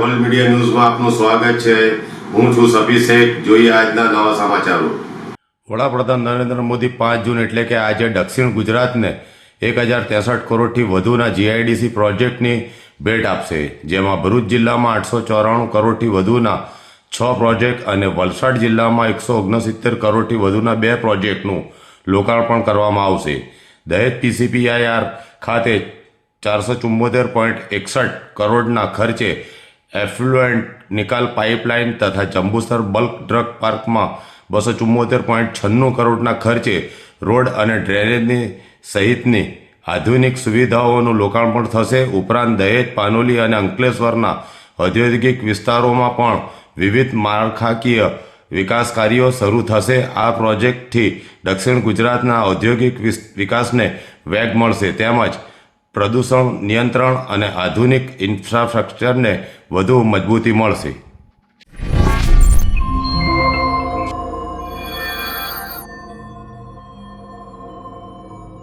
All media ન્યૂઝમાં આપનું સ્વાગત છે। હું છું સભી શેખ। જોઈએ આજના નવા સમાચારો। વડાપ્રધાન નરેન્દ્ર મોદી 5 જૂન એટલે કે આજે દક્ષિણ ગુજરાતને 1063 કરોડથી વધુના જીઆઈડીસી પ્રોજેક્ટની ભેટ આપશે, જેમાં ભરૂચ જિલ્લામાં 894 કરોડથી વધુના 6 પ્રોજેક્ટ અને વલસાડ જિલ્લામાં 169 કરોડથી વધુના 2 પ્રોજેક્ટનું લોકાર્પણ કરવામાં આવશે। દહેજ પીસીપીઆઈઆર ખાતે 474.61 કરોડના ખર્ચે એફ્લુએન્ટ નિકાલ પાઇપલાઇન તથા જંબુસર બલ્ક ડ્રગ પાર્કમાં 274.96 કરોડના ખર્ચે રોડ અને ડ્રેનેજની સહિતની આધુનિક સુવિધાઓનું લોકાર્પણ થશે। ઉપરાંત દહેજ, પાનોલી અને અંકલેશ્વરના ઔદ્યોગિક વિસ્તારોમાં પણ વિવિધ માળખાકીય વિકાસ કાર્યો શરૂ થશે। આ પ્રોજેક્ટથી દક્ષિણ ગુજરાતના ઔદ્યોગિક વિકાસને વેગ મળશે તેમજ પ્રદૂષણ નિયંત્રણ અને આધુનિક ઇન્ફ્રાસ્ટ્રક્ચરને વધુ મજબૂતી મળશે।